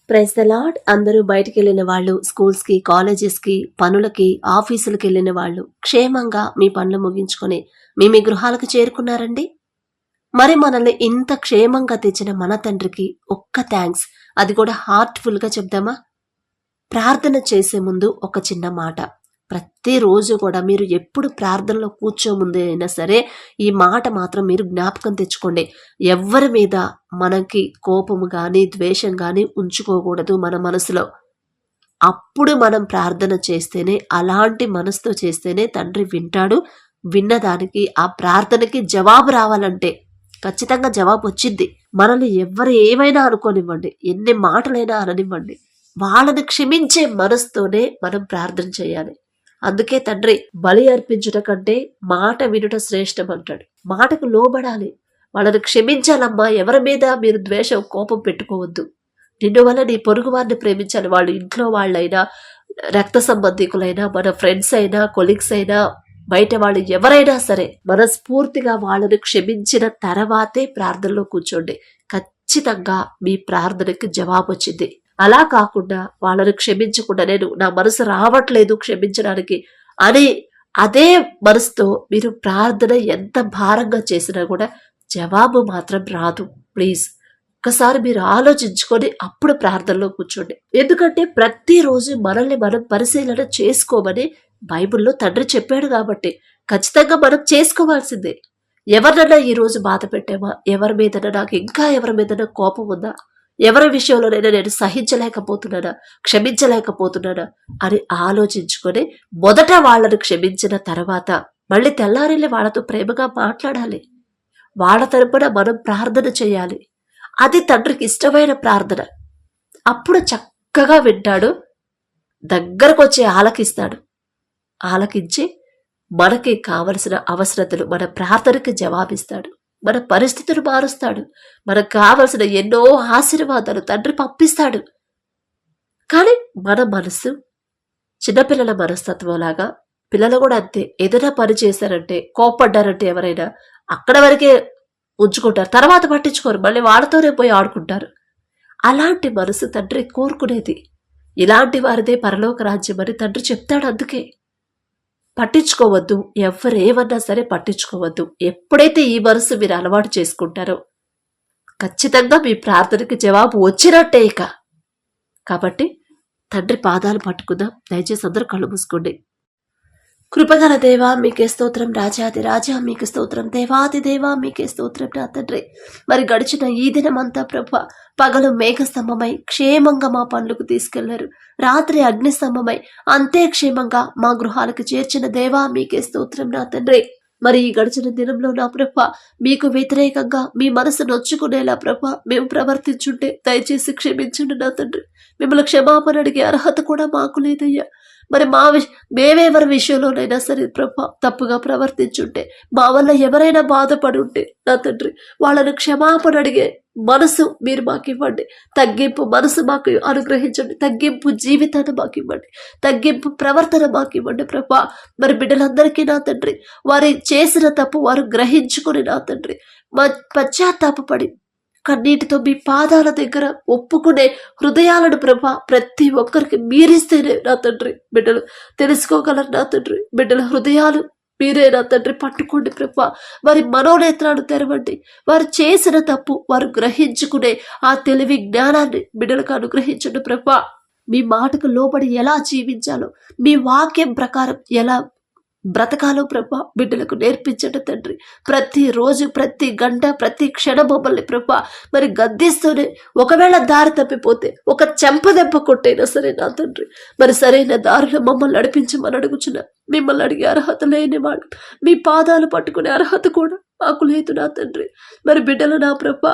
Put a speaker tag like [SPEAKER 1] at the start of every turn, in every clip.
[SPEAKER 1] Praise the lord. అందరూ బయటికి వెళ్ళిన వాళ్ళు, స్కూల్స్కి, కాలేజెస్కి, పనులకి, ఆఫీసులకు వెళ్ళిన వాళ్ళు క్షేమంగా మీ పనులు ముగించుకొని మీ గృహాలకు చేరుకున్నారండి. మరి మనల్ని ఇంత క్షేమంగా తెచ్చిన మన తండ్రికి ఒక్క థ్యాంక్స్, అది కూడా హార్ట్ఫుల్ గా చెప్దామా? ప్రార్థన చేసే ముందు ఒక చిన్న మాట. ప్రతిరోజు కూడా మీరు ఎప్పుడు ప్రార్థనలో కూర్చోముందే అయినా సరే ఈ మాట మాత్రం మీరు జ్ఞాపకం తెచ్చుకోండి. ఎవరి మీద మనకి కోపము కానీ ద్వేషం కానీ ఉంచుకోకూడదు మన మనసులో. అప్పుడు మనం ప్రార్థన చేస్తేనే, అలాంటి మనసుతో చేస్తేనే తండ్రి వింటాడు. విన్నదానికి ఆ ప్రార్థనకి జవాబు రావాలంటే ఖచ్చితంగా జవాబు వచ్చింది. మనల్ని ఎవరు ఏమైనా అనుకోనివ్వండి, ఎన్ని మాటలైనా అననివ్వండి, వాళ్ళని క్షమించే మనసుతోనే మనం ప్రార్థన చేయాలి. అందుకే తండ్రి బలి అర్పించుట కంటే మాట వినుట శ్రేష్టం అంటాడు. మాటకు లోబడాలి, వాళ్ళని క్షమించాలమ్మా. ఎవరి మీద మీరు ద్వేషం కోపం పెట్టుకోవద్దు. నిన్ను వల్ల నీ పొరుగు వారిని ప్రేమించాలి. వాళ్ళు ఇంట్లో వాళ్ళైనా, రక్త సంబంధికులైనా, మన ఫ్రెండ్స్ అయినా, కొలీగ్స్ అయినా, బయట వాళ్ళు ఎవరైనా సరే మనస్ఫూర్తిగా వాళ్ళని క్షమించిన తర్వాతే ప్రార్థనలో కూర్చోండి. ఖచ్చితంగా మీ ప్రార్థనకి జవాబు వచ్చింది. అలా కాకుండా వాళ్ళని క్షమించకుండా నేను నా మనసు రావట్లేదు క్షమించడానికి అని అదే మనసుతో మీరు ప్రార్థన ఎంత భారంగా చేసినా కూడా జవాబు మాత్రం రాదు. ప్లీజ్ ఒకసారి మీరు ఆలోచించుకొని అప్పుడు ప్రార్థనలో కూర్చోండి. ఎందుకంటే ప్రతిరోజు మనల్ని మనం పరిశీలన చేసుకోమని బైబిల్లో తండ్రి చెప్పాడు కాబట్టి ఖచ్చితంగా మనం చేసుకోవాల్సిందే. ఎవరినైనా ఈరోజు బాధ పెట్టామా? ఎవరి మీదైనా నాకు ఇంకా ఎవరి మీదైనా కోపం ఉందా? ఎవరి విషయంలోనైనా నేను సహించలేకపోతున్నానా, క్షమించలేకపోతున్నానా అని ఆలోచించుకొని మొదట వాళ్ళను క్షమించిన తర్వాత మళ్ళీ తెల్లారిల్లి వాళ్ళతో ప్రేమగా మాట్లాడాలి. వాళ్ళ తరపున మనం ప్రార్థన చేయాలి. అది తండ్రికి ఇష్టమైన ప్రార్థన. అప్పుడు చక్కగా వింటాడు, దగ్గరకు వచ్చి ఆలకిస్తాడు. ఆలకించి మనకి కావలసిన అవసరతలు, మన ప్రార్థనకి జవాబిస్తాడు, మన పరిస్థితులు మారుస్తాడు, మనకు కావలసిన ఎన్నో ఆశీర్వాదాలు తండ్రి పంపిస్తాడు. కానీ మన మనసు చిన్నపిల్లల మనస్తత్వం లాగా, పిల్లలు కూడా అంతే. ఏదైనా పని చేశారంటే, కోపడ్డారంటే ఎవరైనా అక్కడ వరకే ఉంచుకుంటారు, తర్వాత పట్టించుకోరు, మళ్ళీ వాళ్ళతోనే పోయి ఆడుకుంటారు. అలాంటి మనసు తండ్రి కోరుకునేది. ఇలాంటి వారిదే పరలోక రాజ్యం అని తండ్రి చెప్తాడు. అందుకే పట్టించుకోవద్దు, ఎవరేమన్నా సరే పట్టించుకోవద్దు. ఎప్పుడైతే ఈ మనసు మీరు అలవాటు చేసుకుంటారో ఖచ్చితంగా మీ ప్రార్థనకి జవాబు వచ్చినట్టే ఇక. కాబట్టి తండ్రి పాదాలు పట్టుకుందాం. దయచేసి అందరూ కళ్ళు మూసుకోండి. కృపగల దేవా మీకే స్తోత్రం, రాజాది రాజా మీకే స్తోత్రం, దేవాది దేవా మీకే స్తోత్రం నా తండ్రి. మరి గడిచిన ఈ దినమంతా ప్రభు పగలు మేఘస్తంభమై క్షేమంగా మా పనులకు తీసుకెళ్లారు, రాత్రి అగ్నిస్తంభమై అంతే క్షేమంగా మా గృహాలకు చేర్చిన దేవా మీకే స్తోత్రం నా తండ్రి. మరి ఈ గడిచిన దినంలో నా ప్రభ మీకు వ్యతిరేకంగా మీ మనసు నొచ్చుకునేలా ప్రభ మేము ప్రవర్తించుంటే దయచేసి క్షమించండి నా తండ్రి. మిమ్మల్ని క్షమాపణ అడిగే అర్హత కూడా మాకు లేదయ్యా. మరి మేమెవరి విషయంలోనైనా సరే ప్రభా తప్పుగా ప్రవర్తించుంటే, మా వల్ల ఎవరైనా బాధపడి ఉంటే నా తండ్రి వాళ్ళను క్షమాపణ అడిగే మనసు మీరు మాకు ఇవ్వండి. తగ్గింపు మనసు మాకు అనుగ్రహించండి. తగ్గింపు జీవితాన్ని మాకు ఇవ్వండి. తగ్గింపు ప్రవర్తన మాకు ఇవ్వండి ప్రభా. మరి బిడ్డలందరికీ నా తండ్రి వారి చేసిన తప్పు వారు గ్రహించుకుని నా తండ్రి పశ్చాత్తాపడి కన్నీటితో మీ పాదాల దగ్గర ఒప్పుకునే హృదయాలను ప్రభా ప్రతి ఒక్కరికి మీరిస్తేనే నా తండ్రి బిడ్డలు తెలుసుకోగలరు నా తండ్రి. బిడ్డల హృదయాలు మీరే నా తండ్రి పట్టుకోండి ప్రభా. వారి మనోనేత్రాలు తెరవండి. వారు చేసిన తప్పు వారు గ్రహించుకునే ఆ తెలివి జ్ఞానాన్ని బిడ్డలకు అనుగ్రహించండి ప్రభా. మీ మాటకు లోబడి ఎలా జీవించాలో, మీ వాక్యం ప్రకారం ఎలా బ్రతకాలో ప్రభా బిడ్డలకు నేర్పించండి తండ్రి. ప్రతిరోజు ప్రతి గంట ప్రతి క్షణం మమ్మల్ని ప్రభా మరి గద్దిస్తూనే, ఒకవేళ దారి తప్పిపోతే ఒక చెంపదెబ్బ కొట్టైనా సరే నా తండ్రి మరి సరైన దారిలో మమ్మల్ని నడిపించమని అడుగుచున్నా. మిమ్మల్ని అడిగే అర్హత లేనివాడు, మీ పాదాలు పట్టుకునే అర్హత కూడా మాకు లేదు నా తండ్రి. మరి బిడ్డలు నా ప్రభ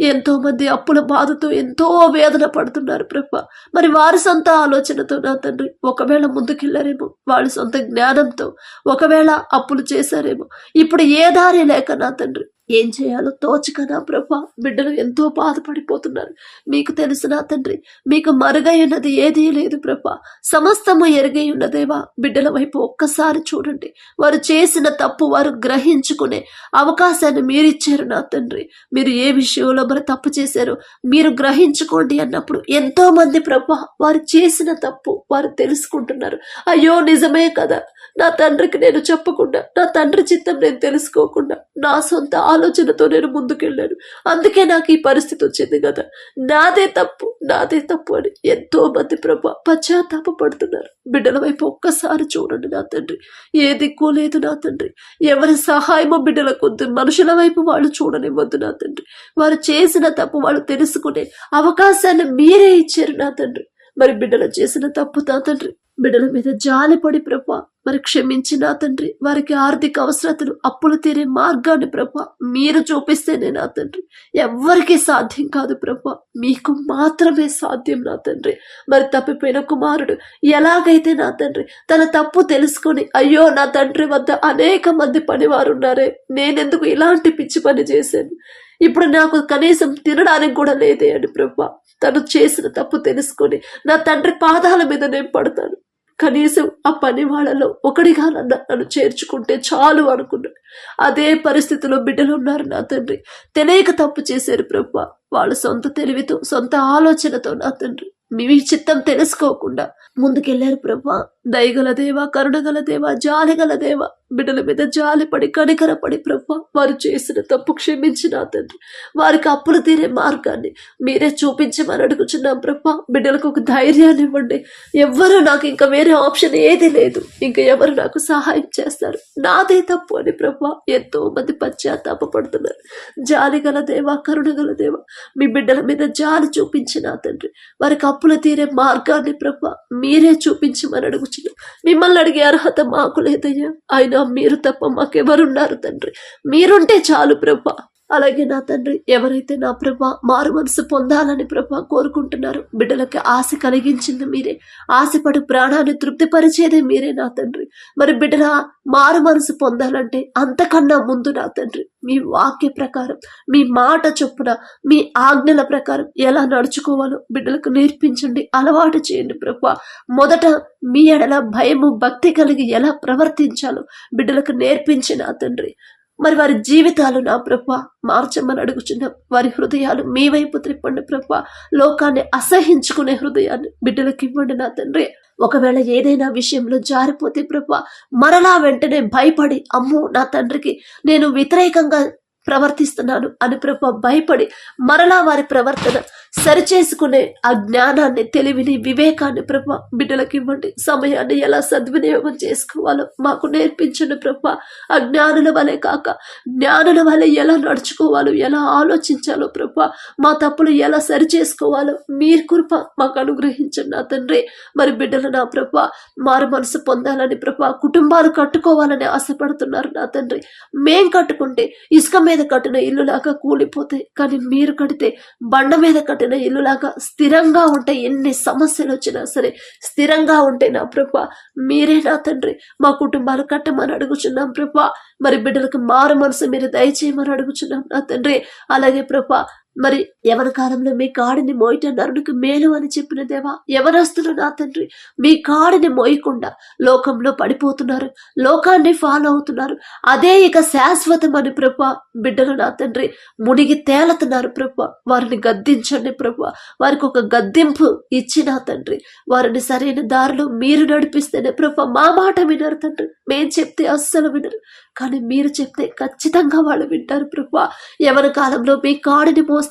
[SPEAKER 1] ఎంతో మంది అప్పుల బాధతో ఎంతో వేదన పడుతున్నారు ప్రభ. మరి వారి సొంత ఆలోచనతో నా తండ్రి ఒకవేళ ముందుకెళ్లారేమో, వాళ్ళ సొంత జ్ఞానంతో ఒకవేళ అప్పులు చేశారేమో, ఇప్పుడు ఏ దారి లేక నా తండ్రి ఏం చేయాలో తోచక నా ప్రభా బిడ్డలు ఎంతో బాధపడిపోతున్నారు. మీకు తెలుసు నా తండ్రి, మీకు మరుగై ఉన్నది ఏదీ లేదు ప్రభా. సమస్తము ఎరుగై ఉన్నదేవా. బిడ్డల వైపు ఒక్కసారి చూడండి. వారు చేసిన తప్పు వారు గ్రహించుకునే అవకాశాన్ని మీరిచ్చారు నా తండ్రి. మీరు ఏ విషయంలో మరి తప్పు చేశారో మీరు గ్రహించుకోండి అన్నప్పుడు ఎంతో మంది ప్రభా వారు చేసిన తప్పు వారు తెలుసుకుంటున్నారు. అయ్యో నిజమే కదా, నా తండ్రికి నేను చెప్పకుండా, నా తండ్రి చిత్తం నేను తెలుసుకోకుండా, నా సొంత ఆలోచనతో నేను ముందుకెళ్ళాను, అందుకే నాకు ఈ పరిస్థితి వచ్చింది కదా, నాదే తప్పు అని ఎంతో మంది ప్రభా పశ్చాత్తాపడుతున్నారు. బిడ్డల వైపు ఒక్కసారి చూడండి నా తండ్రి. ఏ దిక్కు లేదు నా తండ్రి. ఎవరి సహాయమో బిడ్డలకొద్దు, మనుషుల వైపు వాళ్ళు చూడనివ్వద్దు నా తండ్రి. వారు చేసిన తప్పు వాళ్ళు తెలుసుకునే అవకాశాన్ని మీరే ఇచ్చారు నా తండ్రి. మరి బిడ్డలు చేసిన తప్పు నా తండ్రి, బిడ్డల మీద జాలిపడి ప్రభా మరి క్షమించి నా తండ్రి, వారికి ఆర్థిక అవసరతలు అప్పులు తీరే మార్గాన్ని ప్రభా మీరు చూపిస్తేనే నా తండ్రి. ఎవ్వరికీ సాధ్యం కాదు ప్రభా, మీకు మాత్రమే సాధ్యం నా తండ్రి. మరి తప్పిపోయిన కుమారుడు ఎలాగైతే నా తండ్రి తన తప్పు తెలుసుకొని, అయ్యో నా తండ్రి వద్ద అనేక మంది పనివారు ఉన్నారే, నేనెందుకు ఇలాంటి పిచ్చి పని చేశాను, ఇప్పుడు నాకు కనీసం తినడానికి కూడా లేదే అని ప్రభా తను చేసిన తప్పు తెలుసుకొని నా తండ్రి పాదాల మీద నేను పడతాను, కనీసం ఆ పని వాళ్ళలో ఒకటిగా నన్ను చేర్చుకుంటే చాలు అనుకున్నాడు. అదే పరిస్థితిలో బిడ్డలు ఉన్నారు నా తండ్రి. తెలియక తప్పు చేశారు ప్రభా. వాళ్ళ సొంత తెలివితో సొంత ఆలోచనతో నా తండ్రి మీ చిత్తం తెలుసుకోకుండా ముందుకెళ్లారు ప్రభా. దయగల దేవా, కరుణగల దేవా, జాలిగల దేవా, బిడ్డల మీద జాలిపడి కనికరపడి ప్రభా వారు చేసిన తప్పు క్షమించిన తండ్రి, వారికి అప్పులు తీరే మార్గాన్ని మీరే చూపించమని అడుగుచున్నాం ప్రభా. బిడ్డలకు ఒక ధైర్యాన్ని ఇవ్వండి. ఎవ్వరూ నాకు ఇంకా వేరే ఆప్షన్ ఏది లేదు, ఇంకా ఎవరు నాకు సహాయం చేస్తారు, నాదే తప్పు అని ప్రభా ఎంతో మంది పశ్చాత్తాపడుతున్నారు. జాలిగల దేవా, కరుణగల దేవా, మీ బిడ్డల మీద జాలి చూపించిన తండ్రి, వారికి అప్పులు తీరే మార్గాన్ని ప్రభా మీరే చూపించమని అడుగుచున్నాం. మిమ్మల్ని అడిగే అర్హత మాకు లేదయ్యా, అయినా మీరు తప్ప మాకెవరున్నారు తండ్రి, మీరుంటే చాలు ప్రభా. అలాగే నా తండ్రి, ఎవరైతే నా ప్రభా మారు మనసు పొందాలని ప్రభా కోరుకుంటున్నారో బిడ్డలకి ఆశ కలిగించింది మీరే, ఆశపడి ప్రాణాన్ని తృప్తిపరిచేదే మీరే నా తండ్రి. మరి బిడ్డల మారు మనసు పొందాలంటే అంతకన్నా ముందు నా తండ్రి మీ వాక్య ప్రకారం, మీ మాట చొప్పున, మీ ఆజ్ఞల ప్రకారం ఎలా నడుచుకోవాలో బిడ్డలకు నేర్పించండి, అలవాటు చేయండి ప్రభా. మొదట మీ ఎడల భయము భక్తి కలిగి ఎలా ప్రవర్తించాలో బిడ్డలకు నేర్పించి నా తండ్రి మరి వారి జీవితాలు నా ప్రభా మార్చమని అడుగుచున్నాం. వారి హృదయాలు మీ వైపు త్రిప్పండి ప్రభా. లోకాన్ని అసహించుకునే హృదయాన్ని బిడ్డలకు ఇవ్వండి నా తండ్రి. ఒకవేళ ఏదైనా విషయంలో జారిపోతే ప్రభా మరలా వెంటనే భయపడి, అమ్మో నా తండ్రికి నేను వ్యతిరేకంగా ప్రవర్తిస్తున్నాను అని ప్రభా భయపడి మరలా వారి ప్రవర్తన సరిచేసుకునే ఆ జ్ఞానాన్ని, తెలివిని, వివేకాన్ని ప్రభా బిడ్డలకు ఇవ్వండి. సమయాన్ని ఎలా సద్వినియోగం చేసుకోవాలో మాకు నేర్పించండి ప్రభా. ఆ జ్ఞానుల వలె కాక జ్ఞానుల వలె ఎలా నడుచుకోవాలో, ఎలా ఆలోచించాలో ప్రభా, మా తప్పులు ఎలా సరిచేసుకోవాలో మీరు కృప మాకు అనుగ్రహించండి నా తండ్రి. మరి బిడ్డలు నా ప్రభా మారు మనసు పొందాలని ప్రభా, కుటుంబాలు కట్టుకోవాలని ఆశపడుతున్నారు నా తండ్రి. మేం కట్టుకుంటే ఇసుక మీద కట్టిన ఇల్లులాగా కూలిపోతాయి, కానీ మీరు కడితే బండ మీద కట్టిన ఇల్లులాగా స్థిరంగా ఉంటాయి. ఎన్ని సమస్యలు వచ్చినా సరే స్థిరంగా ఉంటే నా ప్రభా మీరే నా తండ్రి మా కుటుంబాలు కట్టమని అడుగుచున్నాం ప్రభా. మరి బిడ్డలకు మారు మనసు మీరు దయచేయమని అడుగుచున్నాం నా తండ్రి. అలాగే ప్రభా మరి యవన కాలంలో మీ కాడిని మోయటం నరునికి మేలు అని చెప్పిన దేవా, యవనస్తులు నా తండ్రి మీ కాడిని మోయకుండా లోకంలో పడిపోతున్నారు, లోకాన్ని ఫాలో అవుతున్నారు. అదే ఇక శాశ్వతం అని ప్రభా బిడ్డలు నా తండ్రి మునిగి తేలుతున్నారు ప్రభా. వారిని గద్దించండి ప్రభా. వారికి ఒక గద్దింపు ఇచ్చి నా తండ్రి వారిని సరైన దారిలో మీరు నడిపిస్తేనే ప్రభా మా మాట వినరు తండ్రి. మేం చెప్తే అస్సలు వినరు, కానీ మీరు చెప్తే ఖచ్చితంగా వాళ్ళు వింటారు ప్రభా. యవన కాలంలో మీ కాడిని మోస్తే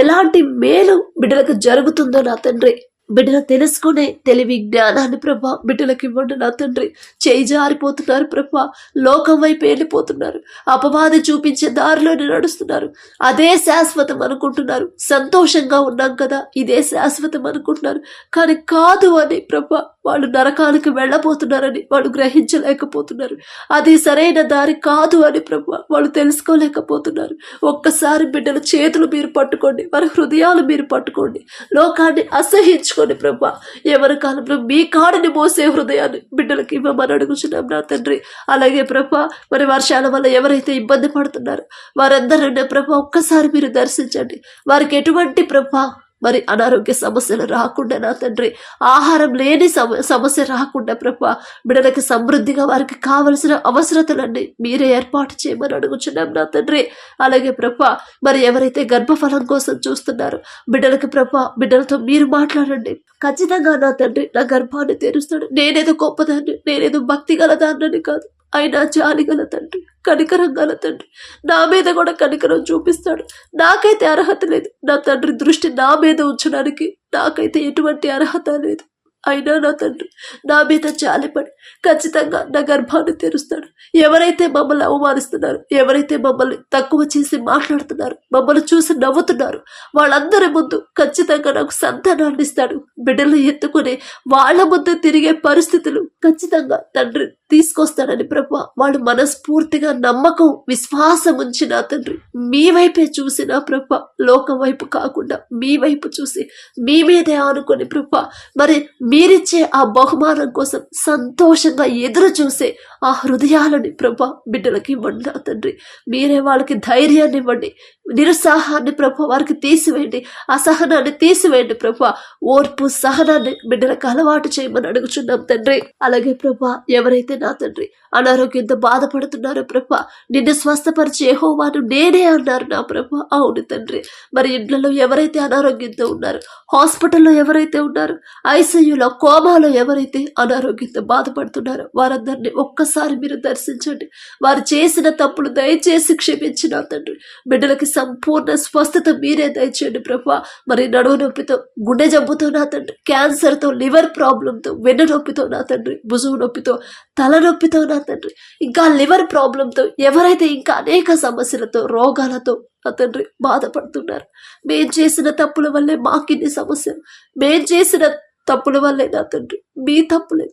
[SPEAKER 1] ఎలాంటి మేలు బిడ్డలకు జరుగుతుందో నా తండ్రి బిడ్డలు తెలుసుకునే తెలివి, జ్ఞానాన్ని ప్రభా బిడ్డలకు ఇవ్వండి నా తండ్రి. చేయి జారిపోతున్నారు ప్రభా, లోకం వైపు వెళ్ళిపోతున్నారు, అపవాది చూపించే దారిలోనే నడుస్తున్నారు. అదే శాశ్వతం అనుకుంటున్నారు. సంతోషంగా ఉన్నాం కదా ఇదే శాశ్వతం అనుకుంటున్నారు, కానీ కాదు అని ప్రభా వాళ్ళు నరకానికి వెళ్ళబోతున్నారని వాళ్ళు గ్రహించలేకపోతున్నారు. అది సరైన దారి కాదు అని ప్రభా వాళ్ళు తెలుసుకోలేకపోతున్నారు. ఒక్కసారి బిడ్డల చేతులు మీరు పట్టుకోండి, వారి హృదయాలు మీరు పట్టుకోండి, లోకాన్ని అసహించుకోండి ప్రభా. ఎవరి కాలంలో మీ కాడిని మోసే హృదయాన్ని బిడ్డలకి ఇవ్వమని అడుగుచున్నాం నా తండ్రి. అలాగే ప్రభా మరి వర్షాల వల్ల ఎవరైతే ఇబ్బంది పడుతున్నారో వారందరూ ప్రభా ఒక్కసారి మీరు దర్శించండి. వారికి ఎటువంటి ప్రభా మరి అనారోగ్య సమస్యలు రాకుండా నా తండ్రి, ఆహారం లేని సమస్య రాకుండా ప్రభా బిడ్డలకి సమృద్ధిగా వారికి కావలసిన అవసరతలన్నీ మీరే ఏర్పాటు చేయమని అడుగుచున్నాం నా తండ్రి. అలాగే ప్రభా మరి ఎవరైతే గర్భఫలం కోసం చూస్తున్నారో బిడ్డలకి ప్రభా బిడ్డలతో మీరు మాట్లాడండి. ఖచ్చితంగా నా తండ్రి నా గర్భాన్ని తెరుస్తాడు. నేనేదో గొప్పదాన్ని, నేనేదో భక్తి గలదాన్నని కాదు, అయినా జాలి గల తండ్రి, కనికరం గల తండ్రి, నా మీద కూడా కనికరం చూపిస్తాడు. నాకైతే అర్హత లేదు, నా తండ్రి దృష్టి నా మీద ఉంచడానికి నాకైతే ఎటువంటి అర్హత లేదు. అయినా నా తండ్రి నా మీద జాలిపడి ఖచ్చితంగా నా గర్భాన్ని తెరుస్తాడు. ఎవరైతే మమ్మల్ని అవమానిస్తున్నారు, ఎవరైతే మమ్మల్ని తక్కువ చేసి మాట్లాడుతున్నారు, మమ్మల్ని చూసి నవ్వుతున్నారు, వాళ్ళందరి ముందు ఖచ్చితంగా నాకు సంతానాన్ని ఇస్తాడు. బిడ్డలు ఎత్తుకుని వాళ్ళ ముందు తిరిగే పరిస్థితులు ఖచ్చితంగా తండ్రి తీసుకొస్తాడని ప్రభా వాళ్ళు మనస్ఫూర్తిగా నమ్మకం విశ్వాసం ఉంచి నా తండ్రి మీ వైపే చూసిన ప్రభా, లోకం వైపు కాకుండా మీ వైపు చూసి మీ మీదే ఆనుకొని ప్రభా మరి మీరిచ్చే ఆ బహుమానం కోసం సంతోషంగా ఎదురు చూసే ఆ హృదయాలని ప్రభా బిడ్డలకి ఇవ్వండి నా తండ్రి. మీరే వాళ్ళకి ధైర్యాన్ని ఇవ్వండి, నిరుత్సాహాన్ని ప్రభా వారికి తీసివేయండి, అసహనాన్ని తీసివేయండి ప్రభా, ఓర్పు సహనాన్ని బిడ్డలకు అలవాటు చేయమని అడుగుచున్నాం తండ్రి. అలాగే ప్రభా ఎవరైతే నా తండ్రి అనారోగ్యంతో బాధపడుతున్నారో ప్రభా నిన్ను స్వస్థపరిచే యెహోవాను నేనే అన్నారు నా ప్రభా. అవును తండ్రి, మరి ఇండ్లలో ఎవరైతే అనారోగ్యంతో ఉన్నారో, హాస్పిటల్లో ఎవరైతే ఉన్నారో, ఐసీయూలో కోమాలో ఎవరైతే అనారోగ్యంతో బాధపడుతున్నారో వారందరినీ ఒక్కసారి మీరు దర్శించండి. వారు చేసిన తప్పులు దయచేసి క్షమించిన తండ్రి బిడ్డలకి సంపూర్ణ స్వస్థత మీరే దయచేయండి ప్రభా. మరి నడువు నొప్పితో, గుండె జబ్బుతో నా తండ్రి, క్యాన్సర్తో, లివర్ ప్రాబ్లంతో, వెన్ను నొప్పితో నా తండ్రి, భుజువు నొప్పితో, తలనొప్పితో నా తండ్రి, ఇంకా లివర్ ప్రాబ్లంతో ఎవరైతే ఇంకా అనేక సమస్యలతో, రోగాలతో నా తండ్రి బాధపడుతున్నారు, మేం చేసిన తప్పుల వల్లే మాకిన్ని సమస్యలు, మేం చేసిన తప్పుల వల్లే నా తండ్రి, మీ తప్పులే,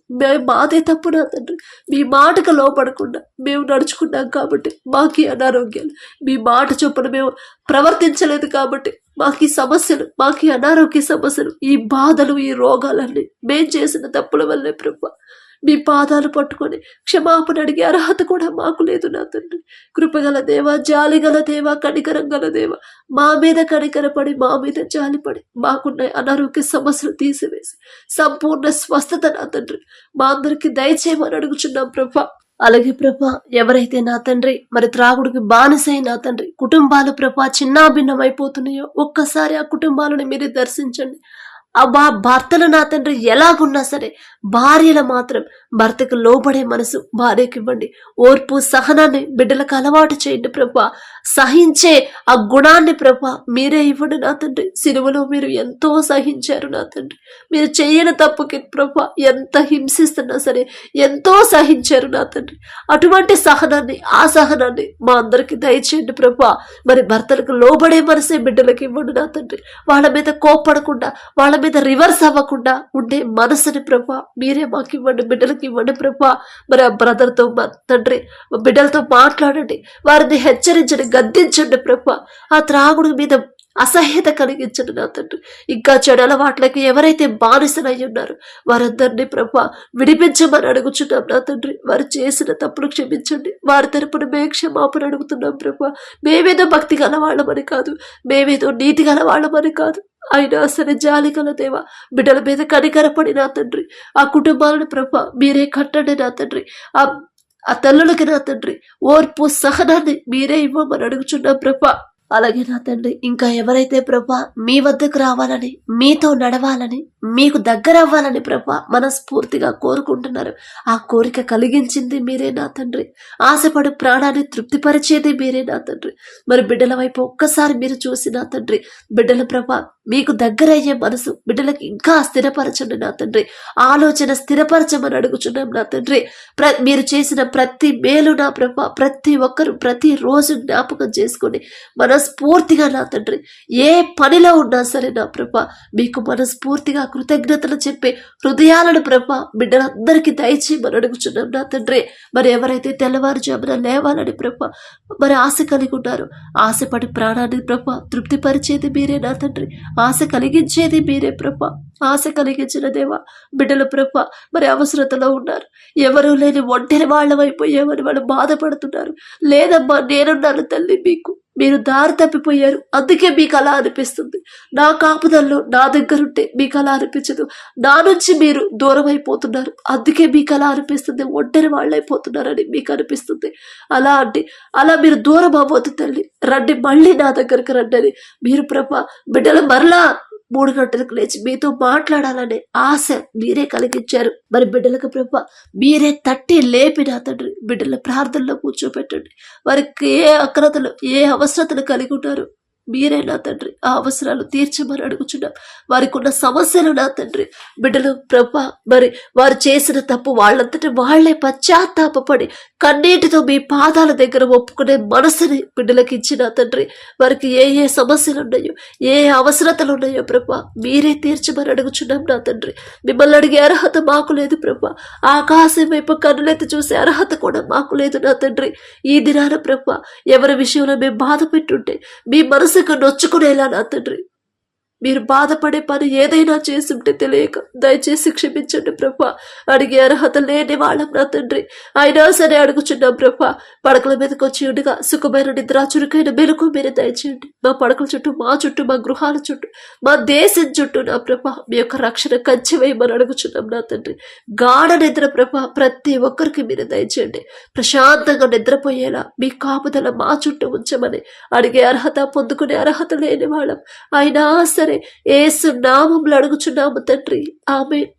[SPEAKER 1] మాదే తప్పు నా తండ్రి, మీ మాటకు లోపడకుండా మేము నడుచుకున్నాం కాబట్టి మాకు అనారోగ్యాలు, మీ మాట చొప్పున మేము ప్రవర్తించలేదు కాబట్టి మాకు సమస్యలు, మాకు అనారోగ్య సమస్యలు, ఈ బాధలు, ఈ రోగాలన్నీ మేం చేసిన తప్పుల వల్లే ప్రభా. మీ పాదాలు పట్టుకొని క్షమాపణ అడిగే అర్హత కూడా మాకు లేదు నా తండ్రి. కృపగల దేవ, జాలిగల దేవ, కనికరం గల దేవ, మా మీద కనికరపడి మా మీద జాలిపడి మాకున్న అనారోగ్య సమస్యలు తీసివేసి సంపూర్ణ స్వస్థత నా తండ్రి మా అందరికి దయచేయమని అడుగుచున్నాం ప్రభా. అలాగే ప్రభా ఎవరైతే నా తండ్రి మరి త్రాగుడికి బానిసై నా తండ్రి కుటుంబాలు ప్రభా చిన్నాభిన్నమైపోతున్నాయో ఒక్కసారి ఆ కుటుంబాలను మీరే దర్శించండి. ఆ భర్తలు నా తండ్రి ఎలాగున్నా సరే భార్యలు మాత్రం భర్తకు లోబడే మనసు భార్యకి ఇవ్వండి. ఓర్పు సహనాన్ని బిడ్డలకు అలవాటు చేయండి ప్రభా. సహించే ఆ గుణాన్ని ప్రభా మీరే ఇవ్వండి నా తండ్రి. సిలువలో మీరు ఎంతో సహించారు నా తండ్రి. మీరు చేయని తప్పుకి ప్రభా ఎంత హింసిస్తున్నా సరే ఎంతో సహించారు నా తండ్రి. అటువంటి సహనాన్ని, ఆ సహనాన్ని మా అందరికి దయచేయండి ప్రభా. మరి భర్తలకు లోబడే మనసే బిడ్డలకు ఇవ్వండి నా తండ్రి. వాళ్ళ మీద కోప్పడకుండా, వాళ్ళ మీద రివర్స్ అవ్వకుండా ఉండే మనసుని ప్రభా మీరే మాకు ఇవ్వండి, బిడ్డలకి ఇవ్వండి ప్రభా. మరి ఆ బ్రదర్తో తండ్రి బిడ్డలతో మాట్లాడండి, వారిని హెచ్చరించండి, గద్దించండి ప్రభా. ఆ త్రాగుడు మీద అసహ్యత కలిగించండి నా తండ్రి. ఇంకా చెడు అలవాట్లకి ఎవరైతే బానిసలై ఉన్నారో వారందరినీ ప్రభా విడిపించమని అడుగుచున్నాం నా తండ్రి. వారు చేసిన తప్పులు క్షమించండి. వారి తరపున మే క్షమాపణ అడుగుతున్నాం ప్రభా. మేమేదో భక్తి గల వాళ్ళమని కాదు, మేమేదో నీతి గల వాళ్ళమని కాదు, అయినా సరే జాలి గల దేవ, బిడ్డల మీద కనికరపడి నా తండ్రి ఆ కుటుంబాలను ప్రభా మీరే కట్టండి నా తండ్రి. ఆ తల్లులకి నా తండ్రి ఓర్పు సహనాన్ని మీరే ఇవ్వమని అడుగుచున్నాం ప్రభా. అలాగే నా తండ్రి ఇంకా ఎవరైతే ప్రభా మీ వద్దకు రావాలని, మీతో నడవాలని, మీకు దగ్గర అవ్వాలని ప్రభా మనస్ఫూర్తిగా కోరుకుంటున్నారు, ఆ కోరిక కలిగించింది మీరే నా తండ్రి. ఆశపడు ప్రాణాన్ని తృప్తిపరిచేది మీరే నా తండ్రి. మరి బిడ్డల వైపు ఒక్కసారి మీరు చూసి నా తండ్రి బిడ్డల ప్రభా మీకు దగ్గరయ్యే మనసు బిడ్డలకి ఇంకా స్థిరపరచండి నా తండ్రి. ఆలోచన స్థిరపరచమని అడుగుచున్నాం నా తండ్రి. మీరు చేసిన ప్రతి మేలు నా ప్రభా ప్రతి ఒక్కరు ప్రతి రోజు జ్ఞాపకం చేసుకొని మనస్ఫూర్తిగా నా తండ్రి ఏ పనిలో ఉన్నా సరే నా ప్రభా మీకు మనస్ఫూర్తిగా కృతజ్ఞతలు చెప్పే హృదయాలను ప్రభా బిడ్డలందరికీ దయచేయమని అడుగుచున్నాం నా తండ్రి. మరి ఎవరైతే తెల్లవారుజామున లేవాలని ప్రభా మరి ఆశ కలిగి ఉన్నారో, ఆశపడి ప్రాణాన్ని ప్రభా తృప్తిపరిచేది మీరే నా తండ్రి, ఆశ కలిగించేది మీరే ప్రభా. ఆశ కలిగించిన దేవా, బిడ్డలు ప్రభా మరి అవసరతలో ఉన్నారు, ఎవరు లేని ఒంటరి వాళ్ళమైపోయామని వాళ్ళు బాధపడుతున్నారు. లేదమ్మా, నేనున్నాను తల్లి, మీరు దారి తప్పిపోయారు, అందుకే మీకు అలా అనిపిస్తుంది. నా కాపుదల్లో నా దగ్గరుంటే మీకు అలా అనిపించదు, నా నుంచి మీరు దూరం అయిపోతున్నారు, అందుకే మీకు అలా అనిపిస్తుంది, ఒంటరి వాళ్ళైపోతున్నారని మీకు అనిపిస్తుంది. అలా మీరు దూరం అవ్వద్దు తల్లి, రండి, మళ్ళీ నా దగ్గరకు రండి అని మీరు ప్రభా బిడ్డలు మరలా 3 గంటలకు లేచి మీతో మాట్లాడాలనే ఆశ మీరే కలిగించారు. మరి బిడ్డలకు ప్రభా మీరే తట్టి లేపి నా తండ్రి బిడ్డల ప్రార్థనలో కూర్చోపెట్టండి. వారికి ఏ అక్రతలు ఏ అవసరతలు కలిగి ఉన్నారు మీరే నా తండ్రి ఆ అవసరాలు తీర్చమని అడుగుచున్నాం. వారికి ఉన్న సమస్యలు నా తండ్రి బిడ్డలు ప్రభా మరి వారు చేసిన తప్పు వాళ్ళంతటి వాళ్లే పశ్చాత్తాపడి కన్నీటితో మీ పాదాల దగ్గర ఒప్పుకునే మనసుని బిడ్డలకు ఇచ్చిన తండ్రి, వారికి ఏ సమస్యలు ఉన్నాయో ఏ అవసరతలు ఉన్నాయో ప్రభా మీరే తీర్చమని అడుగుచున్నాం నా తండ్రి. మిమ్మల్ని అడిగే అర్హత మాకు లేదు ప్రభా, ఆకాశం వైపు కన్నులెత్తి చూసే అర్హత కూడా మాకు లేదు నా తండ్రి. ఈ దినాన ప్రభా ఎవరి విషయంలో మేము బాధ పెట్టుంటే మీ మనసుకు నొచ్చుకునేలా నా తండ్రి మీరు బాధపడే పని ఏదైనా చేసుంటే తెలియక దయచేసి క్షమించండి ప్రభా. అడిగే అర్హత లేని వాళ్ళం నా తండ్రి, అయినా సరే అడుగుచున్నాం ప్రభా. పడకల మీదకి వచ్చి ఉండగా సుఖమైన నిద్ర చురుకైన మెలకు మీరు దయచేయండి. మా పడకల చుట్టూ, మా చుట్టూ, మా గృహాల చుట్టూ, మా దేశం చుట్టూ నా ప్రభా మీ యొక్క రక్షణ కంచి వేయమని అడుగుచున్నాం నా తండ్రి. గాఢ నిద్ర ప్రభా ప్రతి ఒక్కరికి మీరు దయచేయండి. ప్రశాంతంగా నిద్రపోయేలా మీ కాపుదల మా చుట్టూ ఉంచమని అడిగే అర్హత పొందుకునే అర్హత లేని వాళ్ళం అయినా సరే యేసు నామములో అడుగుచున్నాము తండ్రి, ఆమేన్.